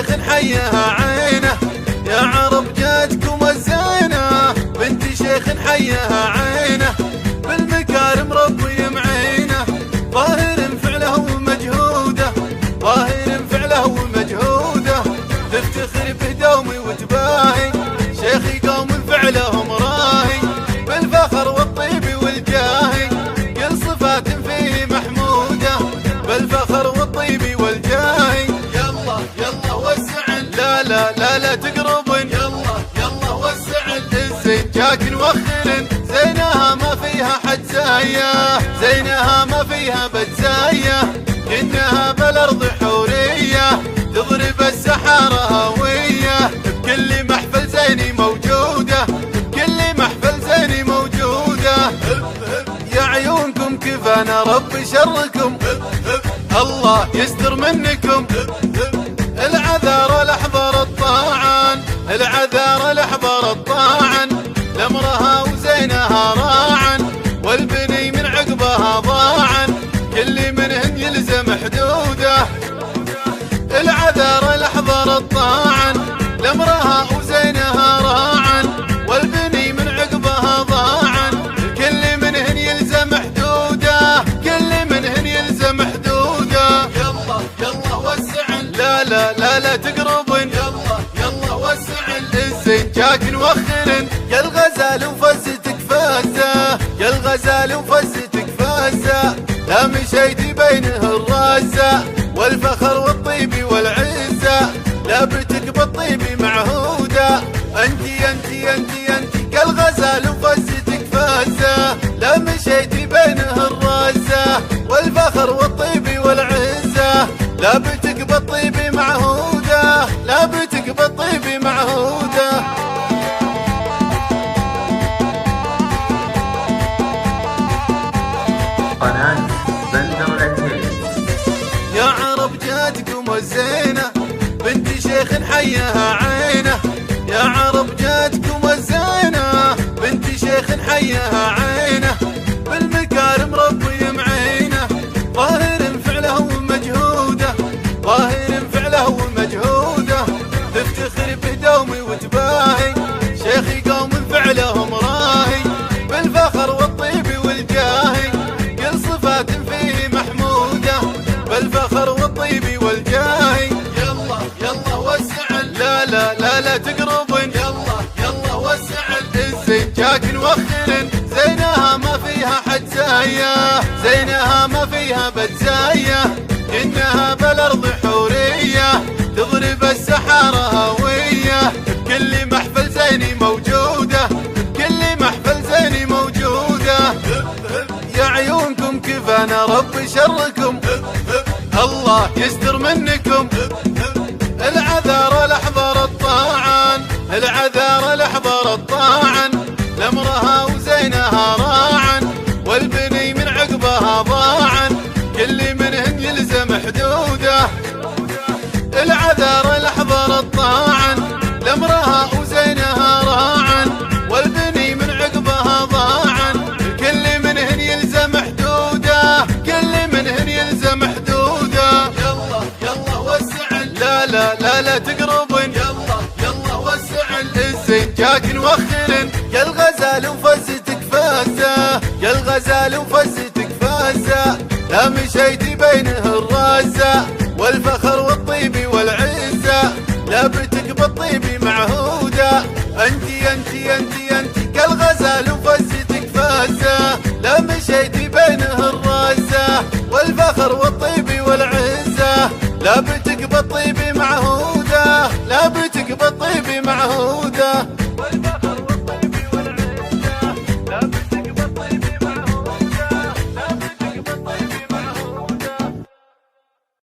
شيخ حياها عينه، يا عرب جاتكم الزينه، بنت شيخ حياها عينه، بالمكارم ربي معينه، ظاهر فعله ومجهوده، ظاهر فعله ومجهوده، تفتخر بدومي وتباهي، شيخي قوم فعلهم راهي، بالفخر والطيب والجاهي، كل صفات فيه محموده، بالفخر والطيب والجاهي. يلا يلا وسعن، لا لا لا لا تقربن، يلا يلا وسعن، الزين جاك نوخرن، زينها ما فيها حد زايه، زينها ما فيها بتزايه، انها بالارض حوريه، تضرب السحاره هويه، بكل محفل زيني موجوده، بكل محفل زيني موجوده، يا عيونكم كفانا رب شركم، الله يستر منكم، العذار الاحضر الطاعن، العذار الاحضر الطاعن، لامرها وزينها راعن، والبني من عقبها ضاعن، كل منهن يلزم حدوده، العذار الاحضر الطاعن، لامرها وزينها راعن، والبني من عقبها ضاعن، كل منهن يلزم حدوده، كل منهن يلزم حدوده. يلا يلا وسعن، لا لا لا لا تقربن، يلا يلا وسعن، الزين جاك نوخرن، يا الغزال وفزتك فازه، يا الغزال وفزتك فازه، لا مشيتي بينه الرازه، والفخر والطيب والعزه، لابتك بالطيب معهوده، انتي انتي انتي انتي كالغزال وفزتك فازه، لا مشيتي بينه الرازه، والفخر والطيب والعزه، لابتك بالطيب معهوده، لابتك بالطيب معهوده. قناة بندر الهيل. يا عرب جاتكم الزينه، بنت شيخ حياها عينه، يا عرب جاتكم الزينه، بنت شيخ حياها عينه، بالمكارم ربي معينه، ظاهر فعله ومجهوده، ظاهر فعله ومجهوده، تفتخر بدومي وتباهي، شيخي قوم فعلهم راهي، بالفخر والطيب والجاهي، كل صفات فيه محموده، بالفخر والطيب والجاهي. يلا يلا وسعن، لا لا لا لا تقربن، يلا يلا وسعن، الزين جاك نوخرن، زينها ما فيها حد زايه، زينها ما فيها بتزايه، انها بالارض حوريه، تضرب السحاره هويه، بكل محفل زيني موجوده، بكل محفل زيني موجوده، يا عيونكم كفانا رب شركم، الله يستر منكم، العذار الاحضر الطاعن، العذار الاحضر الطاعن، لامرها وزينها راعن، والبني من عقبها ضاعن، كل منهن يلزم حدوده، العذار الاحضر الطاعن، لامرها وزينها راعن، والبني من عقبها ضاعن، كل منهن يلزم حدوده، كل منهن يلزم حدوده. يلا يلا وسعن، لا لا لا لا تقربن، يلا يلا وسعن، الزين جاك نوخرن، يا الغزال وفزتك فازه، يا الغزال وفزتك فازه، لا مشيتي بينه الرازه، والفخر والطيب والعزه، لابتك بالطيب معهوده، انتي انتي انتي انتي كالغزال وفزتك فازه، لا مشيتي بينه الرازه، والفخر والطيب والعزه، لابتك بالطيب معهوده، لابتك بالطيب معهوده.